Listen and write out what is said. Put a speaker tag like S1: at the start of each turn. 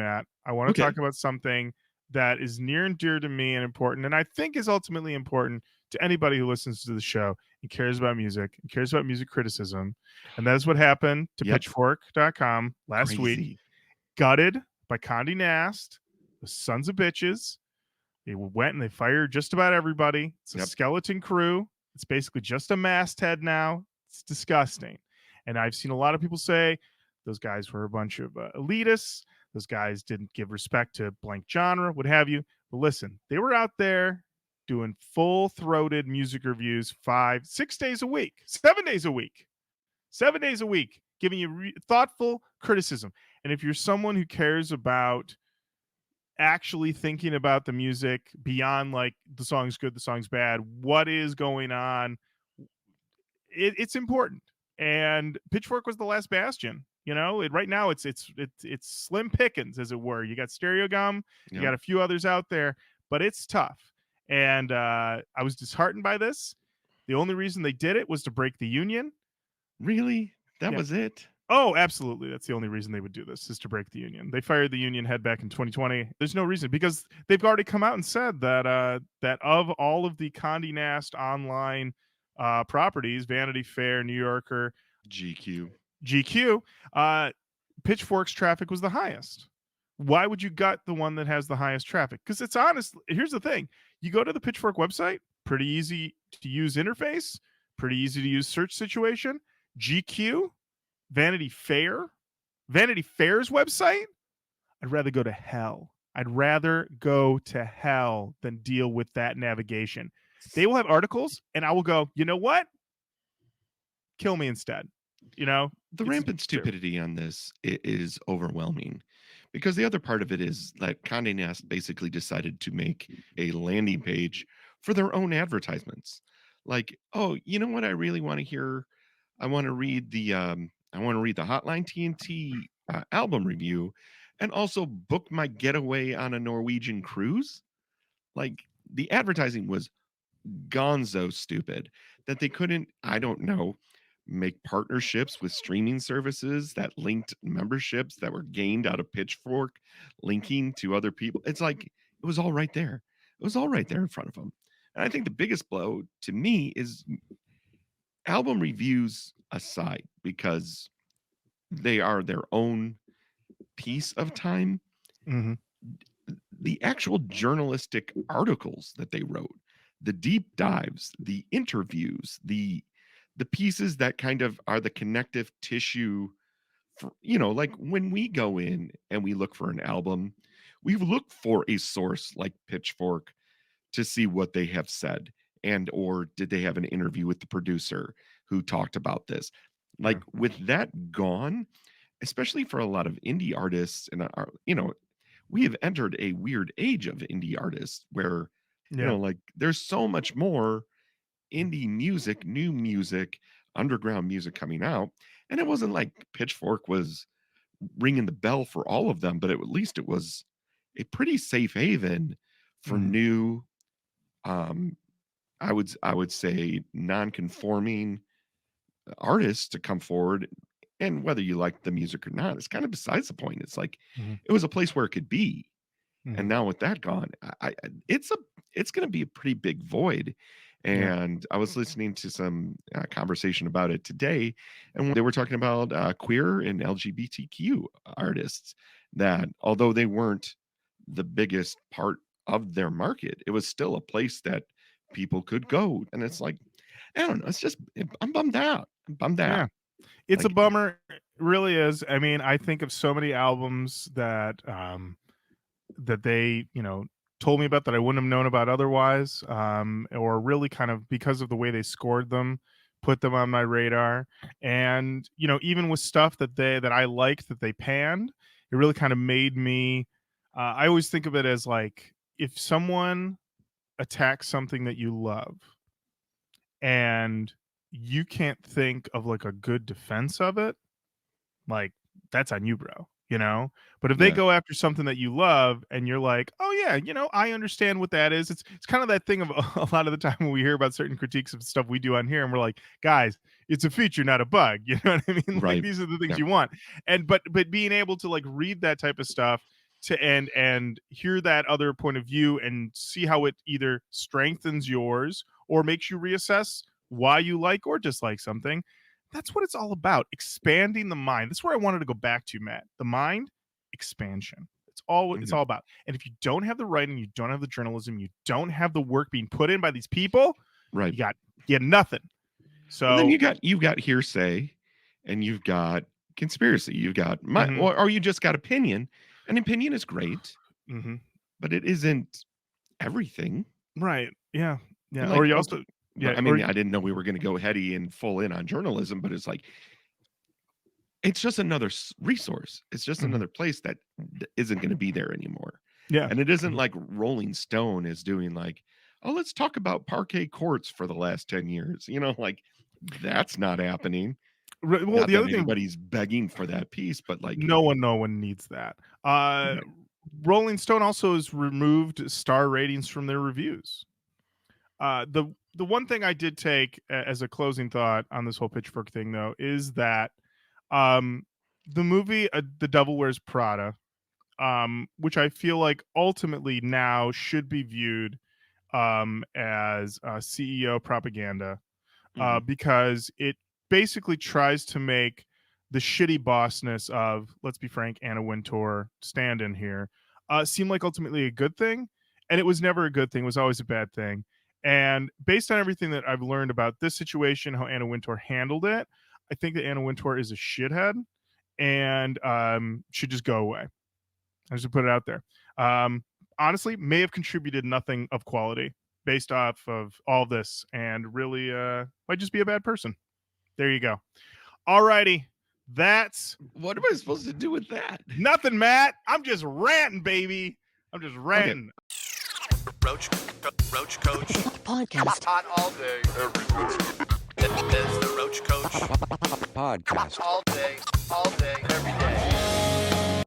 S1: Matt. I want to
S2: Okay.
S1: talk about something that is near and dear to me and important, and I think is ultimately important to anybody who listens to the show and cares about music and cares about music criticism. And that is what happened to
S2: Yep.
S1: Pitchfork.com last week.
S2: Crazy.
S1: Gutted by Condé Nast, the sons of bitches. They went and they fired just about everybody. It's a
S2: Yep.
S1: skeleton crew. It's basically just a masthead now. It's disgusting. And I've seen a lot of people say those guys were a bunch of elitists. Those guys didn't give respect to blank genre, what have you. But listen, they were out there doing full throated music reviews 5, 6 days a week, 7 days a week, 7 days a week, giving you thoughtful criticism. And if you're someone who cares about actually thinking about the music beyond like the song's good, the song's bad, what is going on, it's important. And Pitchfork was the last bastion. Right now it's slim pickings, as it were. You got Stereo Gum, you
S2: Yep.
S1: got a few others out there, but it's tough. And I was disheartened by this. The only reason they did it was to break the union.
S2: Really? That
S1: Yeah.
S2: was it?
S1: Oh, absolutely. That's the only reason they would do this, is to break the union. They fired the union head back in 2020. There's no reason, because they've already come out and said that of all of the Condé Nast online properties, Vanity Fair, New Yorker,
S2: GQ.
S1: GQ, Pitchfork's traffic was the highest. Why would you gut the one that has the highest traffic? Because it's honest. Here's the thing: you go to the Pitchfork website, pretty easy to use interface, pretty easy to use search situation. GQ, Vanity Fair's website, I'd rather go to hell. I'd rather go to hell than deal with that navigation. They will have articles, and I will go, you know what? Kill me instead.
S2: The
S1: It's
S2: rampant stupidity on this is overwhelming, because the other part of it is that Condé Nast basically decided to make a landing page for their own advertisements. Like, oh, you know what I really want to hear? I want to read the Hotline TNT album review, and also book my getaway on a Norwegian cruise. Like, the advertising was gonzo stupid that they couldn't, I don't know, make partnerships with streaming services that linked memberships that were gained out of Pitchfork linking to other people. It's like it was all right there. It was all right there in front of them. And I think the biggest blow to me is album reviews aside, because they are their own piece of time.
S1: Mhm.
S2: The actual journalistic articles that they wrote, the deep dives, the interviews, the pieces that kind of are the connective tissue for, like when we go in and we look for an album, we look for a source like Pitchfork to see what they have said, and or did they have an interview with the producer who talked about this.
S1: Yeah.
S2: Like, with that gone, especially for a lot of indie artists, and we have entered a weird age of indie artists where,
S1: Yeah.
S2: like, there's so much more indie music, new music, underground music coming out. And it wasn't like Pitchfork was ringing the bell for all of them, but at least it was a pretty safe haven for
S1: Mhm.
S2: new, um, I would say non-conforming artists to come forward. And whether you like the music or not, it's kind of besides the point. It's like
S1: Mhm.
S2: it was a place where it could be. And
S1: Mhm.
S2: now with that gone, it's going to be a pretty big void.
S1: Yeah.
S2: And I was listening to some conversation about it today, and they were talking about queer and LGBTQ artists, that although they weren't the biggest part of their market, it was still a place that people could go. And it's like, I don't know. It's just, I'm bummed out. I'm bummed
S1: Yeah.
S2: out.
S1: It's a
S2: Like,
S1: bummer. It really is. I mean, I think of so many albums that they, told me about that I wouldn't have known about otherwise, or really kind of because of the way they scored them, put them on my radar. And even with stuff that I liked that they panned, it really kind of made me. I always think of it as like, if someone attacks something that you love and you can't think of like a good defense of it, like, that's on you, bro, But if they
S2: yeah,
S1: go after something that you love and you're like, "Oh yeah, I understand what that is." It's kind of that thing of a lot of the time when we hear about certain critiques of stuff we do on here and we're like, "Guys, it's a feature, not a bug." You know what I mean? Like,
S2: right.
S1: these are the things
S2: Yeah.
S1: you want. And but being able to like read that type of stuff to and hear that other point of view and see how it either strengthens yours or makes you reassess why you like or dislike something. That's what it's all about. Expanding the mind. That's where I wanted to go back to, Matt. The mind expansion. It's all what it's all about. And if you don't have the writing, you don't have the journalism, you don't have the work being put in by these people,
S2: Right.
S1: you got nothing. So
S2: Well, then you've got hearsay, and you've got conspiracy. You've got or you just got opinion. An opinion is great, but it isn't everything.
S1: Right. Yeah. Yeah.
S2: Like,
S1: or you also
S2: I mean, I didn't know we were going to go heady and full in on journalism, but it's like, it's just another resource. It's just another place that isn't going to be there anymore.
S1: Yeah.
S2: And it isn't like Rolling Stone is doing like, oh, let's talk about parquet courts for the last 10 years. You know, like that's not happening.
S1: Well,
S2: not
S1: the
S2: that
S1: other thing,
S2: anybody's begging for that piece, but like
S1: no one needs that. Rolling Stone also has removed star ratings from their reviews. The one thing I did take as a closing thought on this whole Pitchfork thing, though, is that the movie The Devil Wears Prada, which I feel like ultimately now should be viewed as CEO propaganda, because it basically tries to make the shitty bossness of, let's be frank, Anna Wintour stand in here seem like ultimately a good thing. And it was never a good thing. It was always a bad thing. And based on everything that I've learned about this situation, how Anna Wintour handled it, I think that Anna Wintour is a shithead and should just go away. I just put it out there. Honestly, may have contributed nothing of quality based off of all this, and really might just be a bad person. There you go. All righty. That's
S2: what am I supposed to do with that?
S1: Nothing, Matt. I'm just ranting, baby. I'm just ranting.
S3: Okay. Roach Coach
S4: Podcast.
S3: Hot all day. Every day. There's the Roach Coach
S4: Podcast.
S3: All day.